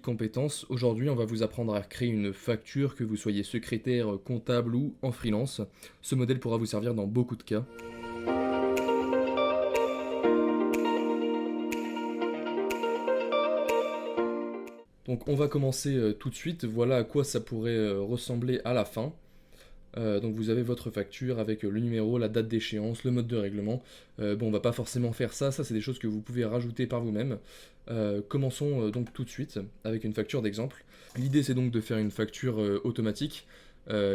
Geek Compétences. Aujourd'hui, on va vous apprendre à créer une facture, que vous soyez secrétaire, comptable ou en freelance. Ce modèle pourra vous servir dans beaucoup de cas. Donc on va commencer tout de suite. Voilà à quoi ça pourrait ressembler à la fin. Donc vous avez votre facture avec le numéro, la date d'échéance, le mode de règlement. Bon, on va pas forcément faire ça, c'est des choses que vous pouvez rajouter par vous-même. Commençons donc tout de suite avec une facture d'exemple. L'idée c'est donc de faire une facture automatique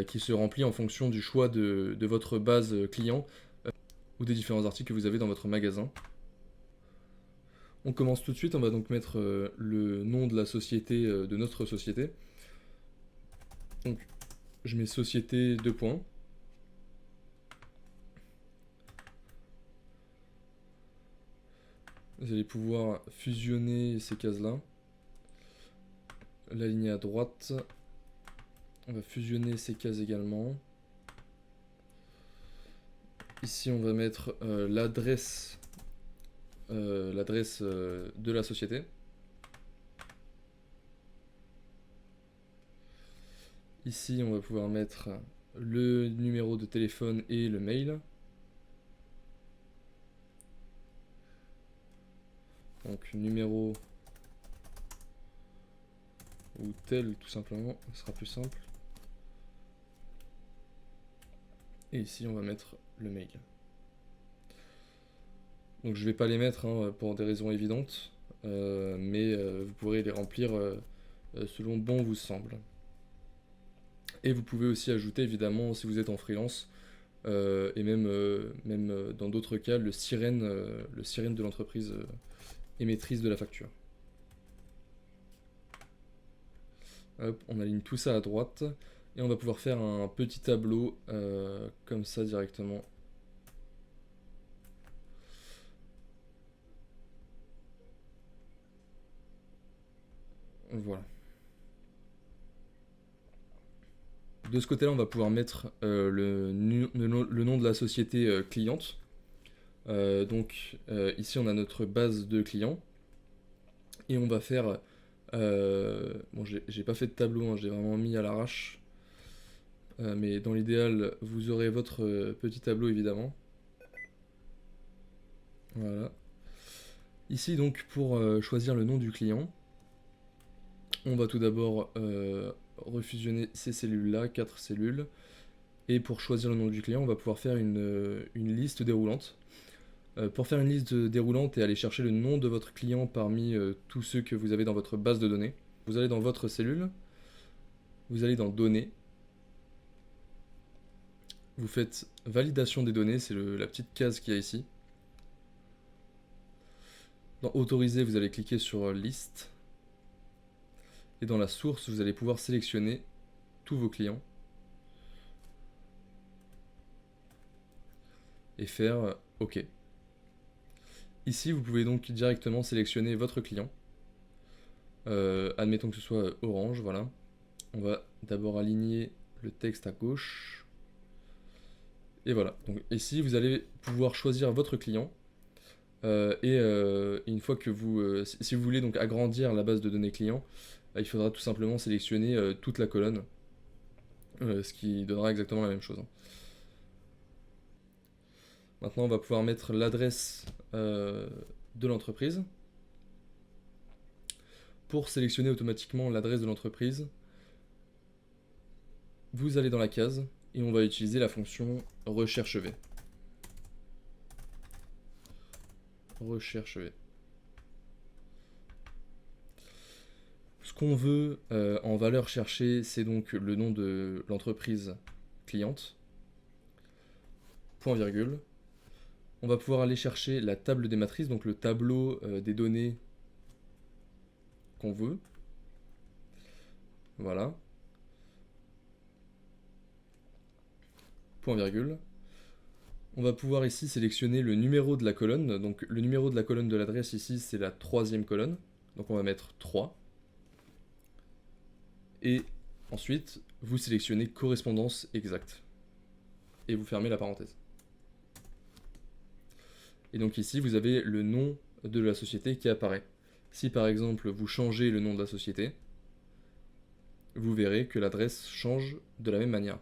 qui se remplit en fonction du choix de votre base client ou des différents articles que vous avez dans votre magasin. On commence tout de suite, on va donc mettre le nom de la société, de notre société. Donc je mets société 2 points. Vous allez pouvoir fusionner ces cases-là. L'aligner à droite. On va fusionner ces cases également. Ici, on va mettre l'adresse de la société. Ici, on va pouvoir mettre le numéro de téléphone et le mail. Donc numéro ou tel tout simplement, ce sera plus simple. Et ici, on va mettre le mail. Donc je ne vais pas les mettre pour des raisons évidentes, mais vous pourrez les remplir selon bon vous semble. Et vous pouvez aussi ajouter évidemment, si vous êtes en freelance, et même dans d'autres cas, le sirène de l'entreprise émettrice de la facture. Hop, on aligne tout ça à droite, et on va pouvoir faire un petit tableau comme ça directement. Voilà. De ce côté-là, on va pouvoir mettre le nom de la société cliente. Ici, on a notre base de clients. Et on va faire... bon, j'ai pas fait de tableau, j'ai vraiment mis à l'arrache. Mais dans l'idéal, vous aurez votre petit tableau, évidemment. Voilà. Ici, donc, pour choisir le nom du client, on va tout d'abord refusionner ces cellules-là, 4 cellules. Et pour choisir le nom du client, on va pouvoir faire une liste déroulante. Pour faire une liste déroulante et aller chercher le nom de votre client parmi tous ceux que vous avez dans votre base de données, vous allez dans votre cellule, vous allez dans Données, vous faites Validation des données, c'est la petite case qu'il y a ici. Dans Autoriser, vous allez cliquer sur Liste. Et dans la source, vous allez pouvoir sélectionner tous vos clients. Et faire OK. Ici, vous pouvez donc directement sélectionner votre client. Admettons que ce soit Orange, voilà. On va d'abord aligner le texte à gauche. Et voilà. Donc ici, vous allez pouvoir choisir votre client. Une fois que si vous voulez donc agrandir la base de données client, il faudra tout simplement sélectionner toute la colonne. Ce qui donnera exactement la même chose. Maintenant, on va pouvoir mettre l'adresse de l'entreprise. Pour sélectionner automatiquement l'adresse de l'entreprise, vous allez dans la case et on va utiliser la fonction recherche V. Recherche V. Ce qu'on veut en valeur cherchée, c'est donc le nom de l'entreprise cliente. Point virgule. On va pouvoir aller chercher la table des matrices, donc le tableau des données qu'on veut. Voilà. Point virgule. On va pouvoir ici sélectionner le numéro de la colonne. Donc le numéro de la colonne de l'adresse ici, c'est la 3e colonne. Donc on va mettre 3. Et ensuite, vous sélectionnez correspondance exacte. Et vous fermez la parenthèse. Et donc ici, vous avez le nom de la société qui apparaît. Si par exemple vous changez le nom de la société, vous verrez que l'adresse change de la même manière.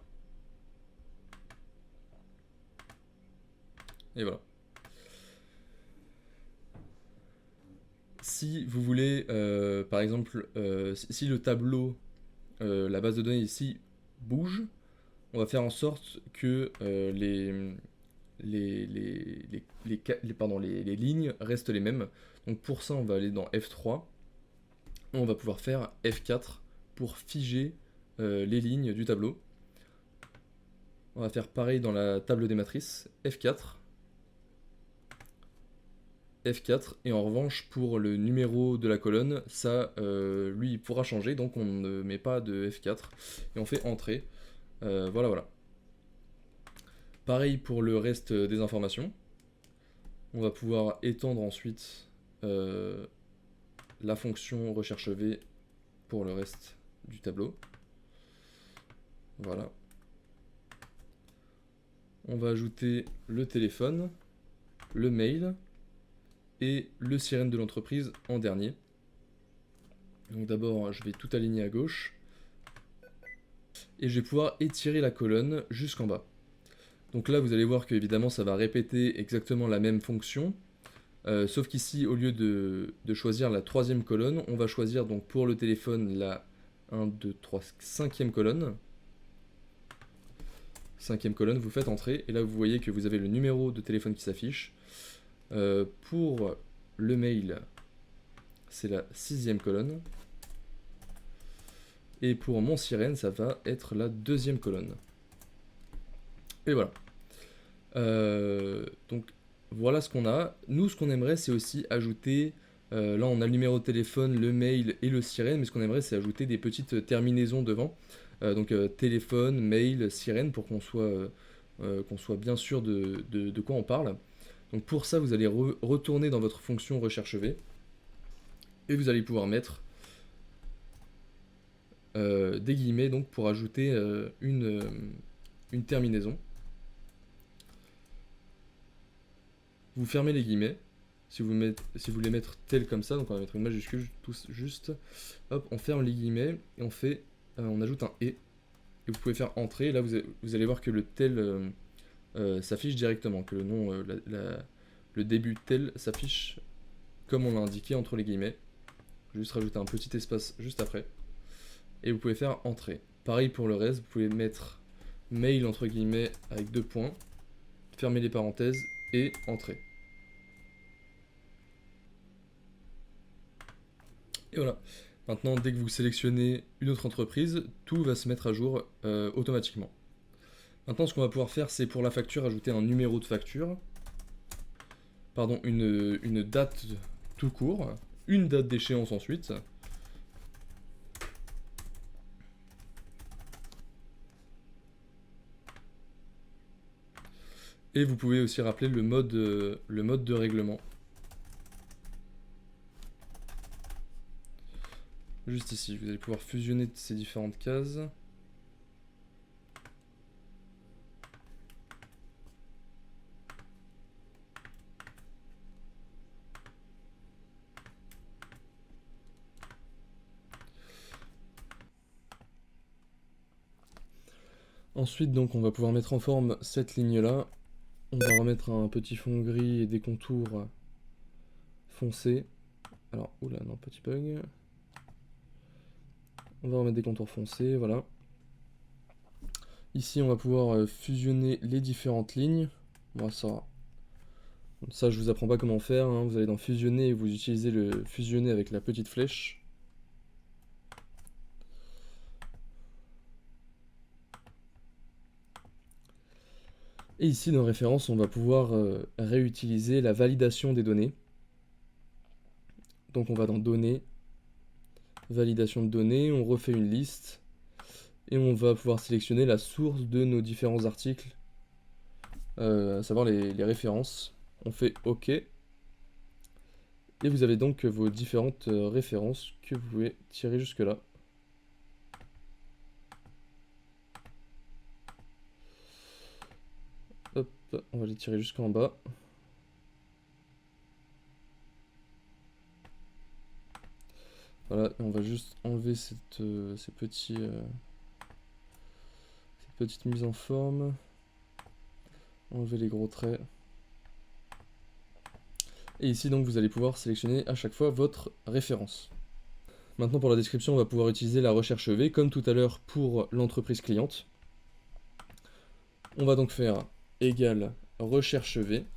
Et voilà. Si vous voulez, par exemple, si le tableau, la base de données ici bouge, on va faire en sorte que les lignes restent les mêmes. Donc pour ça, on va aller dans F3. On va pouvoir faire F4 pour figer les lignes du tableau. On va faire pareil dans la table des matrices, F4. F4, et en revanche pour le numéro de la colonne, ça lui il pourra changer, donc on ne met pas de F4 et on fait entrée. Voilà. Pareil pour le reste des informations. On va pouvoir étendre ensuite la fonction recherche V pour le reste du tableau. Voilà. On va ajouter le téléphone, le mail et le sirène de l'entreprise en dernier. Donc d'abord, je vais tout aligner à gauche. Et je vais pouvoir étirer la colonne jusqu'en bas. Donc là, vous allez voir que évidemment, ça va répéter exactement la même fonction. Sauf qu'ici, au lieu de choisir la troisième colonne, on va choisir donc pour le téléphone la 1, 2, 3, 5e colonne. 5e colonne, vous faites entrer. Et là, vous voyez que vous avez le numéro de téléphone qui s'affiche. Pour le mail, c'est la 6e colonne. Et pour mon sirène, ça va être la 2e colonne. Et voilà. Donc voilà ce qu'on a. Nous, ce qu'on aimerait, c'est aussi ajouter... là, on a le numéro de téléphone, le mail et le sirène, mais ce qu'on aimerait, c'est ajouter des petites terminaisons devant. Donc téléphone, mail, sirène, pour qu'on soit bien sûr de quoi on parle. Donc pour ça, vous allez retourner dans votre fonction recherche V. Et vous allez pouvoir mettre des guillemets donc, pour ajouter une terminaison. Vous fermez les guillemets. Si vous voulez mettre tel comme ça, donc on va mettre une majuscule juste. Hop, on ferme les guillemets et on ajoute un et. Et vous pouvez faire entrer. Là, vous allez voir que le tel s'affiche directement, que le nom, le début tel s'affiche comme on l'a indiqué entre les guillemets. Juste rajouter un petit espace juste après. Et vous pouvez faire entrer. Pareil pour le reste, vous pouvez mettre mail entre guillemets avec 2 points, fermer les parenthèses et entrer. Et voilà. Maintenant, dès que vous sélectionnez une autre entreprise, tout va se mettre à jour automatiquement. Maintenant, ce qu'on va pouvoir faire, c'est pour la facture, ajouter un numéro de facture. Pardon, une date tout court, une date d'échéance ensuite. Et vous pouvez aussi rappeler le mode de règlement. Juste ici, vous allez pouvoir fusionner ces différentes cases. Ensuite, donc, on va pouvoir mettre en forme cette ligne-là. On va remettre un petit fond gris et des contours foncés. Alors, oula, non, petit bug. On va remettre des contours foncés, voilà. Ici, on va pouvoir fusionner les différentes lignes. Bon, ça, je vous apprends pas comment faire. Hein. Vous allez dans fusionner et vous utilisez le fusionner avec la petite flèche. Et ici, dans référence, on va pouvoir réutiliser la validation des données. Donc on va dans données, validation de données, on refait une liste et on va pouvoir sélectionner la source de nos différents articles, à savoir les références. On fait OK. Et vous avez donc vos différentes références que vous pouvez tirer jusque là. Hop, on va les tirer jusqu'en bas. Voilà, et on va juste enlever ces petites mises en forme. Enlever les gros traits. Et ici donc vous allez pouvoir sélectionner à chaque fois votre référence. Maintenant pour la description, on va pouvoir utiliser la recherche V comme tout à l'heure pour l'entreprise cliente. On va donc faire égal recherche V.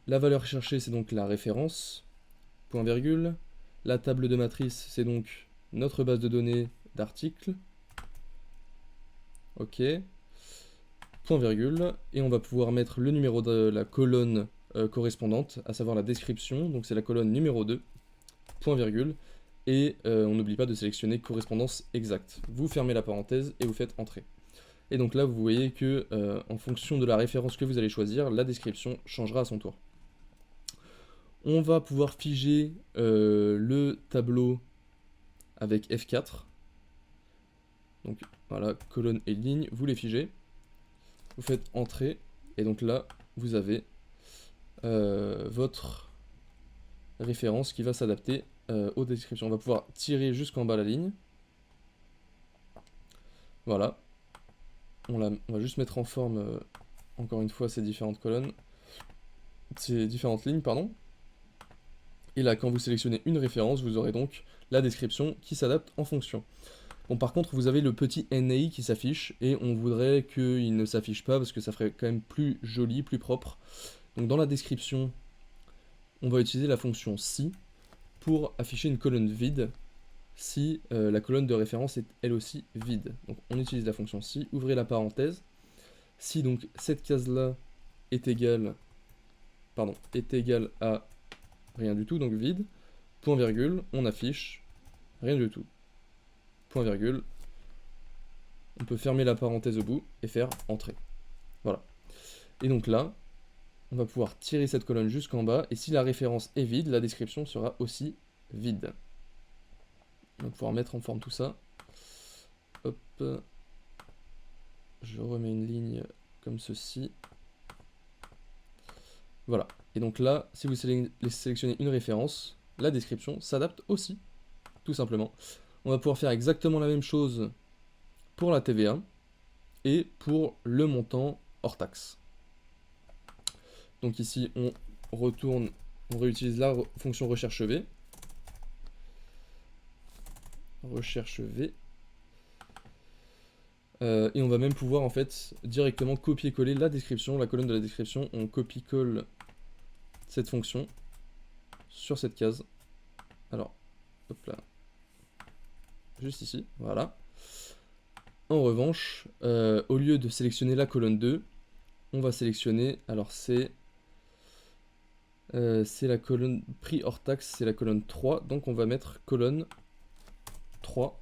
La valeur recherchée, c'est donc la référence, point virgule. La table de matrice, c'est donc notre base de données d'articles. OK. Point virgule. Et on va pouvoir mettre le numéro de la colonne correspondante, à savoir la description. Donc c'est la colonne numéro 2, point virgule. Et on n'oublie pas de sélectionner correspondance exacte. Vous fermez la parenthèse et vous faites entrer. Et donc là, vous voyez que en fonction de la référence que vous allez choisir, la description changera à son tour. On va pouvoir figer le tableau avec F4. Donc voilà, colonne et ligne, vous les figez. Vous faites entrer. Et donc là, vous avez votre référence qui va s'adapter aux descriptions. On va pouvoir tirer jusqu'en bas la ligne. Voilà. On va juste mettre en forme, encore une fois, ces différentes colonnes. Ces différentes lignes, pardon. Et là, quand vous sélectionnez une référence, vous aurez donc la description qui s'adapte en fonction. Bon, par contre, vous avez le petit NAI qui s'affiche, et on voudrait qu'il ne s'affiche pas, parce que ça ferait quand même plus joli, plus propre. Donc dans la description, on va utiliser la fonction si pour afficher une colonne vide, si la colonne de référence est elle aussi vide. Donc on utilise la fonction si, ouvrez la parenthèse. Si donc cette case-là est égale à rien du tout, donc vide, point virgule, on affiche rien du tout. Point virgule, on peut fermer la parenthèse au bout et faire entrer. Voilà. Et donc là, on va pouvoir tirer cette colonne jusqu'en bas, et si la référence est vide, la description sera aussi vide. On va pouvoir mettre en forme tout ça. Hop. Je remets une ligne comme ceci. Voilà. Et donc là, si vous sélectionnez une référence, la description s'adapte aussi, tout simplement. On va pouvoir faire exactement la même chose pour la TVA et pour le montant hors taxe. Donc ici, on réutilise la fonction recherche V. Recherche V. Et on va même pouvoir en fait directement copier-coller la description, la colonne de la description. On copie-colle cette fonction sur cette case. Alors, hop là. Juste ici, voilà. En revanche, au lieu de sélectionner la colonne 2, on va sélectionner, alors c'est la colonne prix hors taxe, c'est la colonne 3, donc on va mettre colonne 3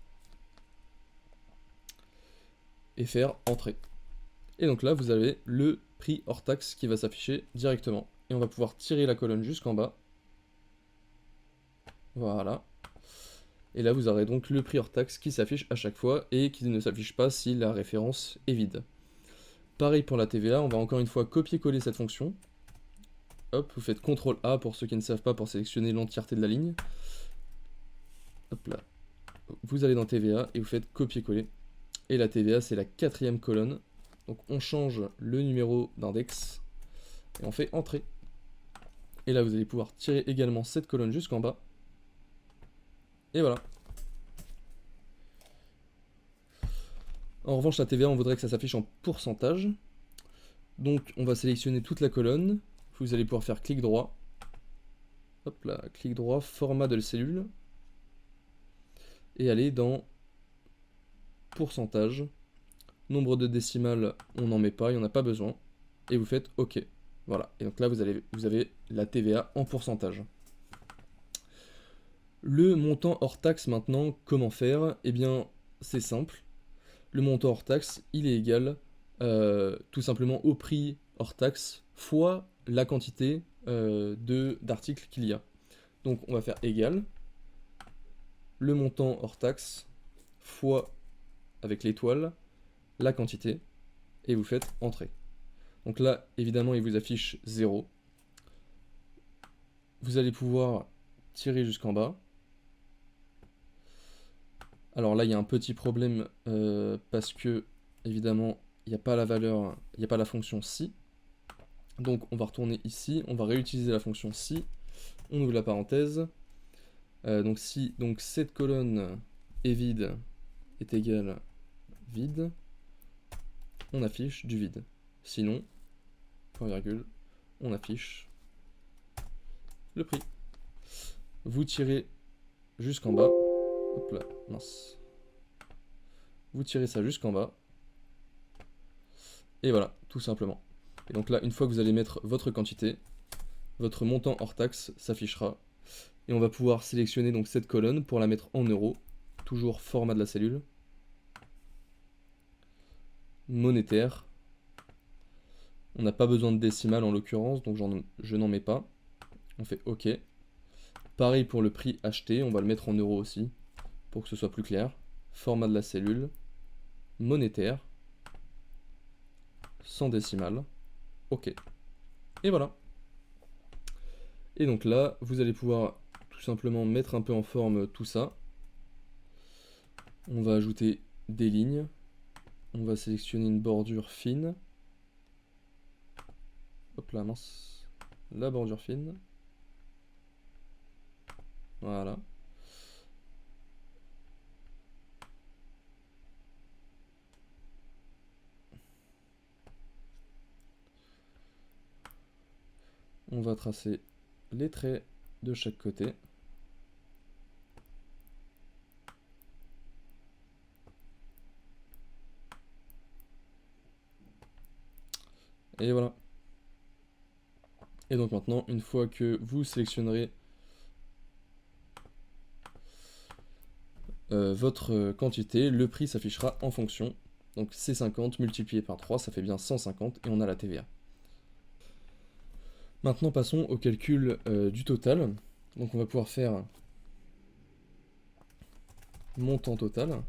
et faire entrer. Et donc là, vous avez le prix hors taxe qui va s'afficher directement. Et on va pouvoir tirer la colonne jusqu'en bas. Voilà. Et là, vous aurez donc le prix hors taxe qui s'affiche à chaque fois et qui ne s'affiche pas si la référence est vide. Pareil pour la TVA, on va encore une fois copier-coller cette fonction. Hop, vous faites CTRL A pour ceux qui ne savent pas, pour sélectionner l'entièreté de la ligne. Hop là. Vous allez dans TVA et vous faites copier-coller. Et la TVA, c'est la 4e colonne. Donc on change le numéro d'index et on fait entrer. Et là, vous allez pouvoir tirer également cette colonne jusqu'en bas. Et voilà. En revanche, la TVA, on voudrait que ça s'affiche en pourcentage. Donc on va sélectionner toute la colonne. Vous allez pouvoir faire clic droit. Hop là, clic droit, format de la cellule. Et aller dans pourcentage. Nombre de décimales, on n'en met pas, il n'y en a pas besoin. Et vous faites OK. Voilà. Et donc là, vous avez la TVA en pourcentage. Le montant hors taxe maintenant, comment faire? Eh bien, c'est simple. Le montant hors taxe, il est égal tout simplement au prix hors taxe fois la quantité d'articles qu'il y a. Donc on va faire égal le montant hors taxe fois, avec l'étoile, la quantité, et vous faites entrer. Donc là, évidemment, il vous affiche 0. vous allez pouvoir tirer jusqu'en bas. Alors là, il y a un petit problème parce que, évidemment, il n'y a pas la valeur, il n'y a pas la fonction si. Donc on va retourner ici, on va réutiliser la fonction si. On ouvre la parenthèse. Donc si donc cette colonne est vide est égale vide, on affiche du vide. Sinon, point virgule, on affiche le prix. Vous tirez jusqu'en bas. Hop là, mince. Vous tirez ça jusqu'en bas. Et voilà, tout simplement. Et donc là, une fois que vous allez mettre votre quantité, votre montant hors taxe s'affichera. Et on va pouvoir sélectionner donc cette colonne pour la mettre en euros. Toujours format de la cellule. Monétaire. On n'a pas besoin de décimale en l'occurrence, donc je n'en mets pas. On fait OK. Pareil pour le prix acheté, on va le mettre en euros aussi, pour que ce soit plus clair. Format de la cellule. Monétaire. Sans décimale. OK. Et voilà. Et donc là, vous allez pouvoir tout simplement mettre un peu en forme tout ça. On va ajouter des lignes. On va sélectionner une bordure fine. Hop là, mince. La bordure fine. Voilà. On va tracer les traits de chaque côté. Et voilà. Et donc maintenant, une fois que vous sélectionnerez votre quantité, le prix s'affichera en fonction. Donc c'est 50 multiplié par 3, ça fait bien 150 et on a la TVA. Maintenant passons au calcul du total. Donc on va pouvoir faire montant total.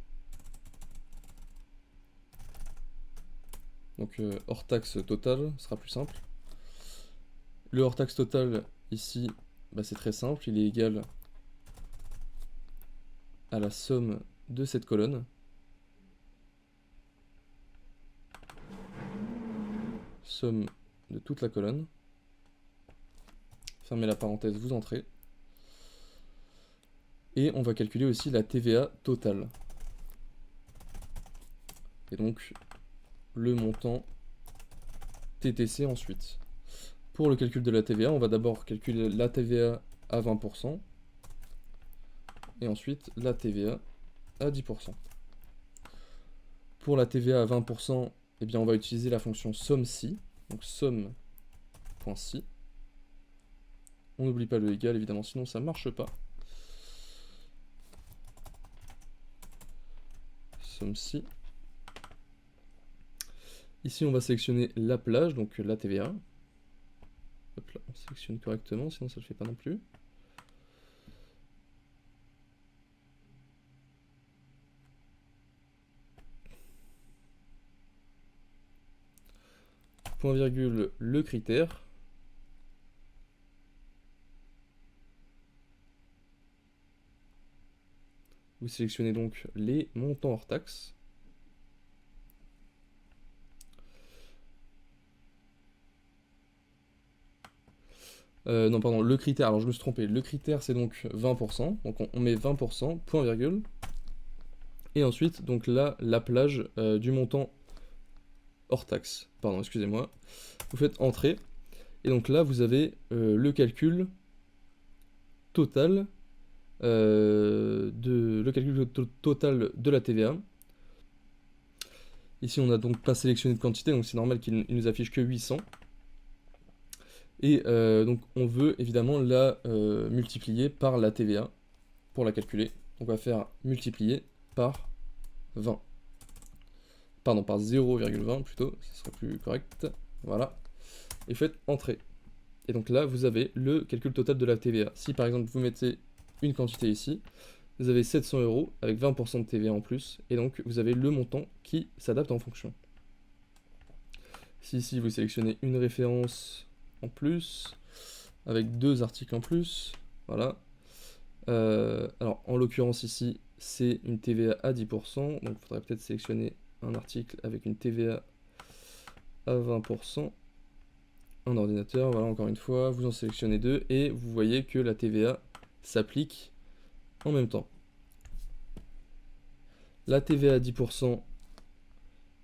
Donc hors taxe total sera plus simple. Le hors taxe total ici, bah, c'est très simple, il est égal à la somme de cette colonne. Somme de toute la colonne. Fermez la parenthèse, vous entrez. Et on va calculer aussi la TVA totale. Et donc le montant TTC ensuite. Pour le calcul de la TVA, on va d'abord calculer la TVA à 20%. Et ensuite la TVA à 10%. Pour la TVA à 20%, eh bien on va utiliser la fonction somme-si. Donc somme.si. On n'oublie pas le égal évidemment, sinon ça ne marche pas. Somme-si. Ici on va sélectionner la plage, donc la TVA. Hop là, on sélectionne correctement, sinon ça ne le fait pas non plus. Point virgule, le critère. Vous sélectionnez donc les montants hors taxe. Non, pardon, le critère, alors je me suis trompé. Le critère, c'est donc 20%. Donc on met 20%, point virgule. Et ensuite, donc là, la plage du montant hors taxe. Pardon, excusez-moi. Vous faites entrée. Et donc là, vous avez le calcul total total de la TVA. Ici, on n'a donc pas sélectionné de quantité, donc c'est normal qu'il nous affiche que 800. Et donc, on veut évidemment la multiplier par la TVA pour la calculer. Donc, on va faire multiplier par 20. Pardon, par 0,20 plutôt, ce serait plus correct. Voilà. Et faites entrer. Et donc là, vous avez le calcul total de la TVA. Si par exemple, vous mettez une quantité ici, vous avez 700 € avec 20% de TVA en plus, et donc vous avez le montant qui s'adapte en fonction. Si ici vous sélectionnez une référence en plus, avec 2 articles en plus, voilà. Alors en l'occurrence ici, c'est une TVA à 10%, donc il faudrait peut-être sélectionner un article avec une TVA à 20%. Un ordinateur, voilà, encore une fois, vous en sélectionnez 2 et vous voyez que la TVA s'applique en même temps. La TVA à 10%,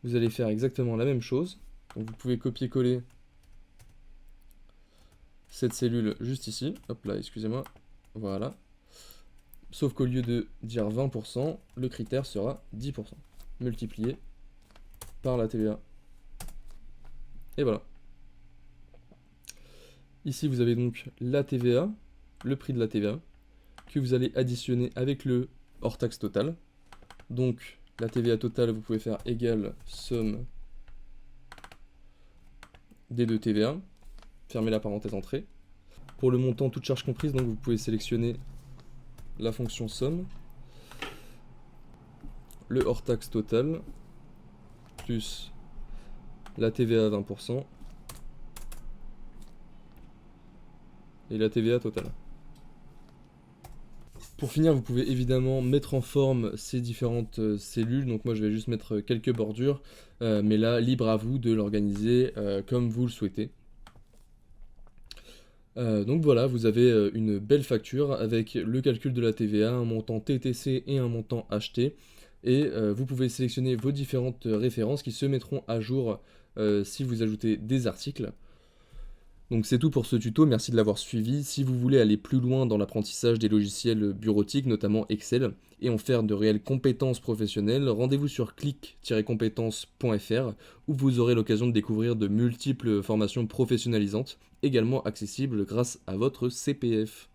vous allez faire exactement la même chose. Donc vous pouvez copier-coller cette cellule juste ici. Hop là, excusez-moi. Voilà. Sauf qu'au lieu de dire 20%, le critère sera 10%, multiplié par la TVA. Et voilà. Ici, vous avez donc la TVA, le prix de la TVA, que vous allez additionner avec le hors taxe total. Donc, la TVA totale, vous pouvez faire égale somme des deux TVA. Fermez la parenthèse entrée. Pour le montant, toute charge comprise, donc vous pouvez sélectionner la fonction somme, le hors taxe total, plus la TVA à 20%, et la TVA totale. Pour finir, vous pouvez évidemment mettre en forme ces différentes cellules. Donc moi je vais juste mettre quelques bordures, mais là libre à vous de l'organiser comme vous le souhaitez. Donc voilà, vous avez une belle facture avec le calcul de la TVA, un montant TTC et un montant acheté. Et vous pouvez sélectionner vos différentes références qui se mettront à jour si vous ajoutez des articles. Donc c'est tout pour ce tuto, merci de l'avoir suivi. Si vous voulez aller plus loin dans l'apprentissage des logiciels bureautiques, notamment Excel, et en faire de réelles compétences professionnelles, rendez-vous sur clic-compétences.fr où vous aurez l'occasion de découvrir de multiples formations professionnalisantes, également accessibles grâce à votre CPF.